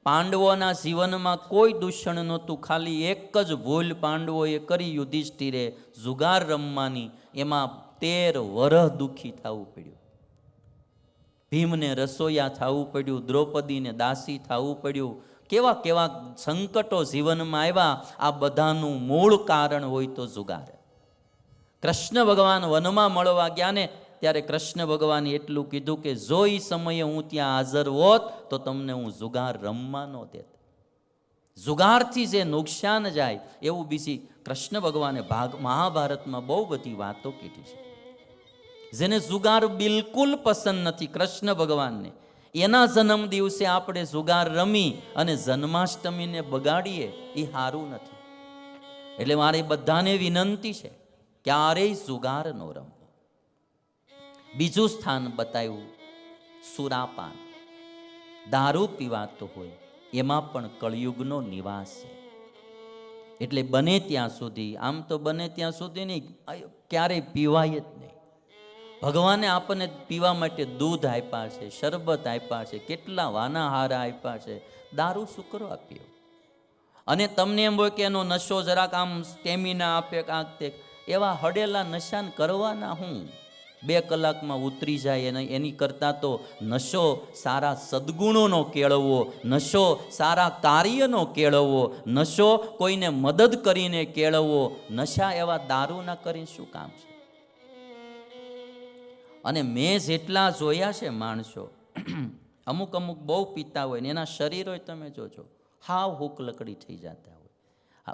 પાંડવોના જીવનમાં કોઈ દૂષણ નહોતું, ખાલી એક જ ભૂલ પાંડવોએ કરી યુધિષ્ઠિરે, જુગાર રમવાની. એમાં 13 વર્ષ દુઃખી થવું પડ્યું. ભીમને રસોયા થવું પડ્યું, દ્રૌપદીને દાસી થવું પડ્યું. કેવા કેવા સંકટો જીવનમાં આવ્યા. આ બધાનું મૂળ કારણ હોય તો જુગાર. કૃષ્ણ ભગવાન વનમાં મળવા ગયા ને ત્યારે કૃષ્ણ ભગવાને એટલું કીધું કે જો એ સમયે હું ત્યાં હાજર હોત તો તમને હું જુગાર રમવા ન દેત. જુગારથી જે નુકસાન જાય એવું બીજી કૃષ્ણ ભગવાને મહાભારતમાં બહુ બધી વાતો કીધી છે. જેને જુગાર બિલકુલ પસંદ નથી કૃષ્ણ ભગવાનને, એના જન્મ દિવસે આપણે જુગાર રમી અને જન્માષ્ટમીને બગાડીએ એ સારું નથી. એટલે મારી બધાને વિનંતી છે, ક્યારેય જુગાર ન રમવો. બીજું સ્થાન બતાવ્યું સુરાપાન. દારૂ પીવાતો હોય એમાં પણ કળિયુગનો નિવાસ છે. એટલે બને ત્યાં સુધી, આમ તો બને ત્યાં સુધી નહીં, ક્યારેય પીવાય જ નહીં. ભગવાને આપણને પીવા માટે દૂધ આપ્યા છે, શરબત આપ્યા છે, કેટલા વાનાહારા આપ્યા છે. દારૂ શું કરવા પીવો? અને તમને એમ હોય કે એનો નશો જરાક આમ સ્ટેમિના આપે, કાંક તે એવા હડેલા નશાન કરવાના હું 2 કલાકમાં ઉતરી જાય. એની કરતાં તો નશો સારા સદ્ગુણોનો કેળવવો, નશો સારા કાર્યનો કેળવવો, નશો કોઈને મદદ કરીને કેળવવો. નશા એવા દારૂના કરીને શું કામ છે? અને મેં જેટલા જોયા છે માણસો, અમુક અમુક બહુ પીતા હોય ને એના શરીરો તમે જોજો હાવ હુક લકડી થઈ જતા હોય.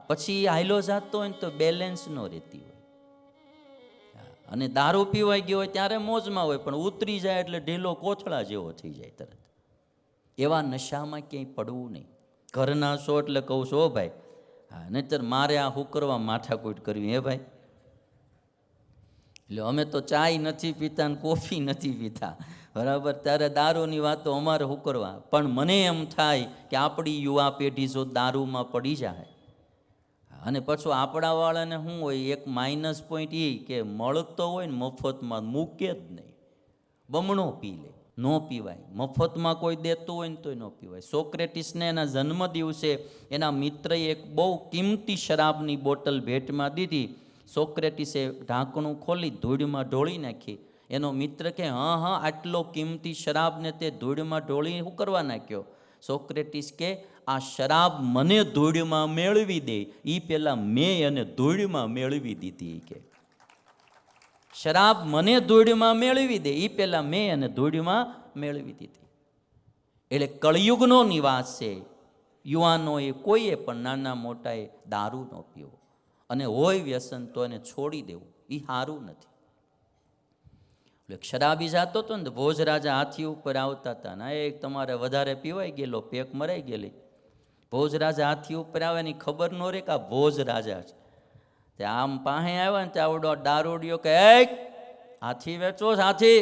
પછી હાઈલો જાતો હોય ને તો બેલેન્સ ન રહેતી હોય. અને દારૂ પીવાઈ ગયો હોય ત્યારે મોજમાં હોય, પણ ઉતરી જાય એટલે ઢીલો કોથળા જેવો થઈ જાય તરત. એવા નશામાં ક્યાંય પડવું નહીં. ઘરના છો એટલે કહું છું, હો ભાઈ, હા, નહીતર મારે આ હું કરવા માથાકૂટ કરવી? હે ભાઈ, એટલે અમે તો ચાય નથી પીતા ને કોફી નથી પીતા, બરાબર? ત્યારે દારૂની વાતો અમારે શું કરવા? પણ મને એમ થાય કે આપણી યુવા પેઢી જો દારૂમાં પડી જાય, અને પછી આપણા વાળાને શું હોય, એક માઇનસ પોઈન્ટ એ કે મળતો હોય ને મફતમાં મૂકે જ નહીં, બમણો પી લે. ન પીવાય. મફતમાં કોઈ દેતું હોય ને તોય ન પીવાય. સોક્રેટિસને એના જન્મ દિવસે એના મિત્રએ એક બહુ કિંમતી શરાબની બોટલ ભેટમાં દીધી. સોક્રેટિસે ઢાંકણું ખોલી ધૂળમાં ઢોળી નાખી. એનો મિત્ર કે હા હા, આટલો કિંમતી શરાબને તે ધૂળમાં ઢોળી શું કરવા નાખ્યો? સોક્રેટિસ કે આ શરાબ મને ધૂળમાં મેળવી દે એ પહેલાં મેં એને ધૂળમાં મેળવી દીધી. કે શરાબ મને ધૂળમાં મેળવી દે એ પહેલાં મેં એને ધૂળમાં મેળવી દીધી. એટલે કળિયુગનો નિવાસ છે. યુવાનોએ કોઈએ પણ નાના મોટાએ દારૂ ન પીવો, અને હોય વ્યસન તો એને છોડી દેવું, એ સારું નથી. એટલે શરાબી જાતો હતો ને, ભોજરાજા હાથી ઉપર આવતા હતા ને, એક તમારે વધારે પીવાઈ ગયેલો, પેક મરાઈ ગયેલી. ભોજરાજા હાથી ઉપર આવે ને ખબર ન રહે કે આ ભોજરાજા છે. તે આમ પાસે આવ્યા ને તે આવડો દારૂડિયો કે હાથી વેચો હાથી.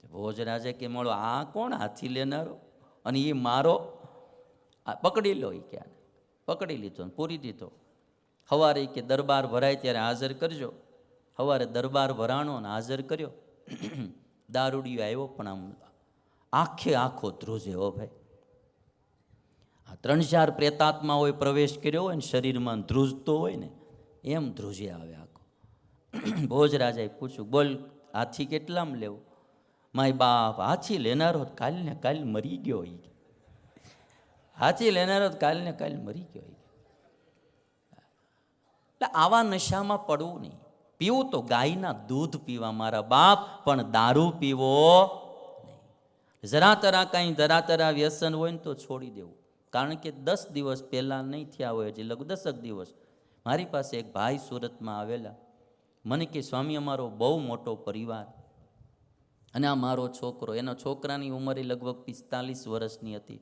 ભોજરાજે કે મળો આ કોણ હાથી લેનારો? અને એ મારો, પકડી લો. એ ક્યાં પકડી લીધો ને પૂરી દીધો. સવારે કે દરબાર ભરાય ત્યારે હાજર કરજો. સવારે દરબાર ભરાણો ને હાજર કર્યો. દારૂડિયો આવ્યો પણ આમ આખે આખો ધ્રુજે. હો ભાઈ, 3-4 પ્રેતાત્મા હોય પ્રવેશ કર્યો હોય ને શરીરમાં, ધ્રુજતો હોય ને એમ ધ્રુજે આવે આખો. ભોજરાજાએ પૂછ્યું, બોલ હાથી કેટલામાં લેવો? માય બાપ, હાથી લેનારો કાલ ને કાલ મરી ગયો. હાથી લેનારો કાલ ને કાલ મરી ગયો. એટલે આવા નશામાં પડવું નહીં. પીવું તો ગાયના દૂધ પીવા મારા બાપ, પણ દારૂ પીવો નહીં. જરા તરા કાંઈ જરા તરા વ્યસન હોય ને તો છોડી દેવું. કારણ કે 10 દિવસ પહેલાં નહીં થયા હોય, હજી લગભગ 10 દિવસ મારી પાસે એક ભાઈ સુરતમાં આવેલા. મને કે સ્વામી, અમારો બહુ મોટો પરિવાર, અને આ મારો છોકરો, એના છોકરાની ઉંમરે લગભગ 45 વર્ષની હતી.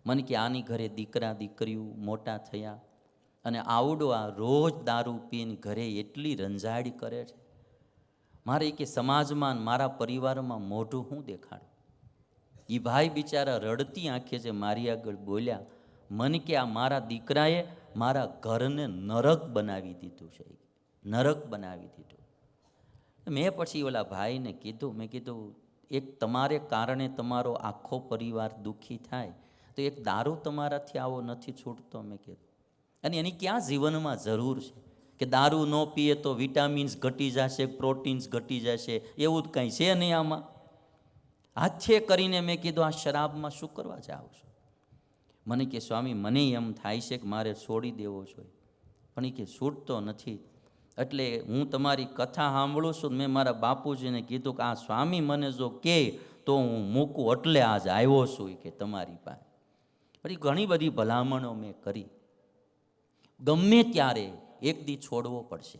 મને કે આની ઘરે દીકરા દીકરીઓ મોટા થયા, અને આવડો આ રોજ દારૂ પીને ઘરે એટલી રંજાડ કરે છે. મારે કે સમાજમાં મારા પરિવારમાં મોઢું હું દેખાડું? એ ભાઈ બિચારા રડતી આંખે છે મારી આગળ બોલ્યા, મને કે આ મારા દીકરાએ મારા ઘરને નરક બનાવી દીધું છે, નરક બનાવી દીધું. મેં પછી ઓલા ભાઈને કીધું, મેં કીધું એક તમારે કારણે તમારો આખો પરિવાર દુઃખી થાય તો એક દારૂ તમારાથી આવો નથી છૂટતો. મેં કીધું અને એની ક્યાં જીવનમાં જરૂર છે કે દારૂ ન પીએ તો વિટામિન્સ ઘટી જશે, પ્રોટીન્સ ઘટી જશે, એવું જ કંઈ છે નહીં આમાં. હાથે કરીને મેં કીધું આ શરાબમાં શું કરવા જાઓ છો? મને કે સ્વામી મને એમ થાય છે કે મારે છોડી દેવો જોઈએ, પણ એ કે છૂટતો નથી. એટલે હું તમારી કથા સાંભળું છું. મેં મારા બાપુજીને કીધું કે આ સ્વામી મને જો કહે તો હું મૂકું, એટલે આજ આવ્યો છું કે તમારી પાસે. પછી ઘણી બધી ભલામણો મેં કરી. ગમે ત્યારે એક દી છોડવો પડશે.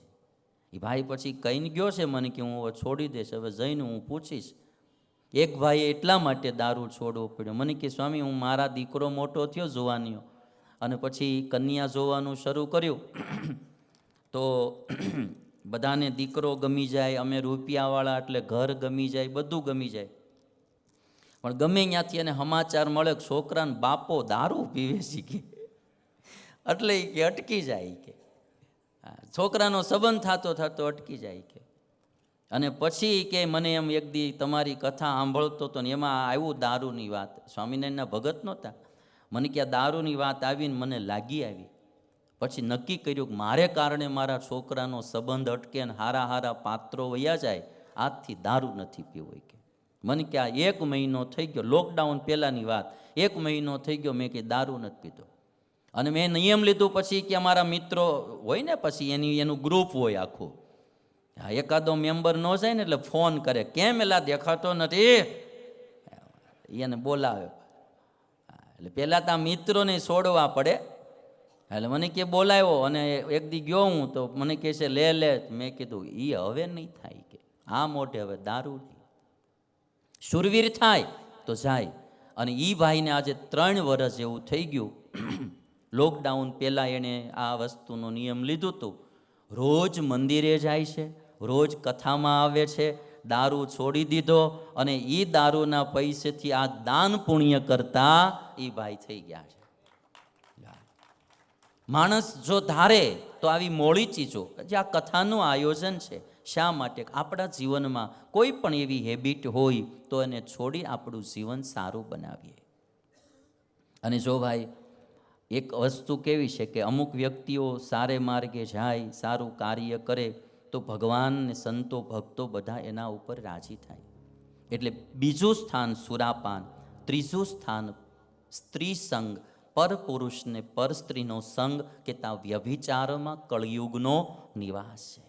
એ ભાઈ પછી કહીને ગયો છે મને કે હું હવે છોડી દઈશ. હવે જઈને હું પૂછીશ. એક ભાઈએ એટલા માટે દારૂ છોડવો પડ્યો. મને કે સ્વામી હું મારા દીકરો મોટો થયો જુવાનીઓ અને પછી કન્યા જોવાનું શરૂ કર્યું તો બધાને દીકરો ગમી જાય, અમે રૂપિયાવાળા એટલે ઘર ગમી જાય, બધું ગમી જાય. પણ ગમે ત્યાંથી એને સમાચાર મળે કે છોકરાને બાપો દારૂ પીવે છે કે એટલે કે અટકી જાય કે છોકરાનો સંબંધ થતો થતો અટકી જાય કે. અને પછી કે મને એમ એક દી તમારી કથા સાંભળતો હતો ને એમાં આવ્યું દારૂની વાત. સ્વામિનારાયણના ભગત નહોતા. મને કે આ દારૂની વાત આવીને મને લાગી આવી. પછી નક્કી કર્યું કે મારે કારણે મારા છોકરાનો સંબંધ અટકે ને હારા હારા પાત્રો વયા જાય, આજથી દારૂ નથી પીવો કે. મને કે આ 1 મહિનો થઈ ગયો, લોકડાઉન પહેલાંની વાત, 1 મહિનો થઈ ગયો મેં કે દારૂ નથી પીતો. અને મેં નિયમ લીધું પછી કે અમારા મિત્રો હોય ને પછી એનું ગ્રુપ હોય આખું. એકાદો મેમ્બર ન જાય ને એટલે ફોન કરે, કેમ એલા દેખાતો નથી, એને બોલાવે. એટલે પહેલાં તો આ મિત્રોને છોડવા પડે. એટલે મને કે બોલાવ્યો અને એક દી ગયો હું તો મને કહે છે લે લે. મેં કીધું એ હવે નહીં થાય કે આ મોઢે હવે દારૂ શુરવીર થાય તો જાય. અને એ ભાઈને આજે 3 વર્ષ જેવું થઈ ગયું. લોકડાઉન પહેલાં એણે આ વસ્તુનો નિયમ લીધું હતું. રોજ મંદિરે જાય છે, રોજ કથામાં આવે છે, દારૂ છોડી દીધો અને એ દારૂના પૈસેથી આ દાન પુણ્ય કરતા એ ભાઈ થઈ ગયા છે. માણસ જો ધારે તો આવી મોડી ચીજો જે આ કથાનું આયોજન છે, શા માટે આપણા જીવનમાં કોઈ પણ એવી હેબિટ હોય તો એને છોડી આપણું જીવન સારું બનાવીએ. અને જો ભાઈ એક વસ્તુ કેવી છે કે અમુક વ્યક્તિઓ સારે માર્ગે જાય, સારું કાર્ય કરે તો ભગવાન ને સંતો ભક્તો બધા એના ઉપર રાજી થાય. એટલે બીજું સ્થાન સુરાપાન, ત્રીજું સ્થાન સ્ત્રી સંગ, પર પુરુષને પર સ્ત્રીનો સંગ કે ત્યાં વ્યભિચારમાં કળયુગનો નિવાસ છે.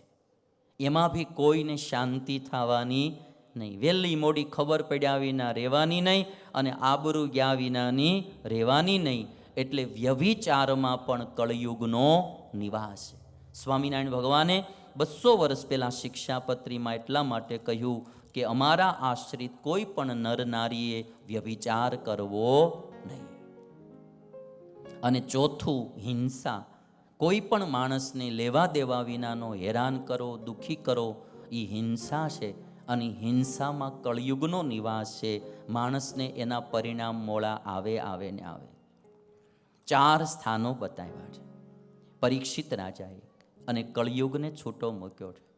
એમાં બી કોઈને શાંતિ થવાની નહીં. વહેલી મોડી ખબર પડ્યા વિના રહેવાની નહીં અને આબરૂ ગયા વિનાની રહેવાની નહીં. એટલે વ્યભિચારમાં પણ કળયુગનો નિવાસ છે. સ્વામિનારાયણ ભગવાને 200 વર્ષ પહેલાં શિક્ષાપત્રીમાં એટલા માટે કહ્યું કે અમારા આશ્રિત કોઈ પણ નર નારીએ વ્યભિચાર કરવો નહીં. અને ચોથું હિંસા. કોઈ પણ માણસને લેવા દેવા વિનાનો હેરાન કરો, દુઃખી કરો, એ હિંસા છે. અને હિંસામાં કળયુગનો નિવાસ છે. માણસને એના પરિણામ મોડા આવે ને આવે. 4 સ્થાનો બતાવ્યા છે પરીક્ષિત રાજાએ અને કળયુગને છૂટો મૂક્યો છે.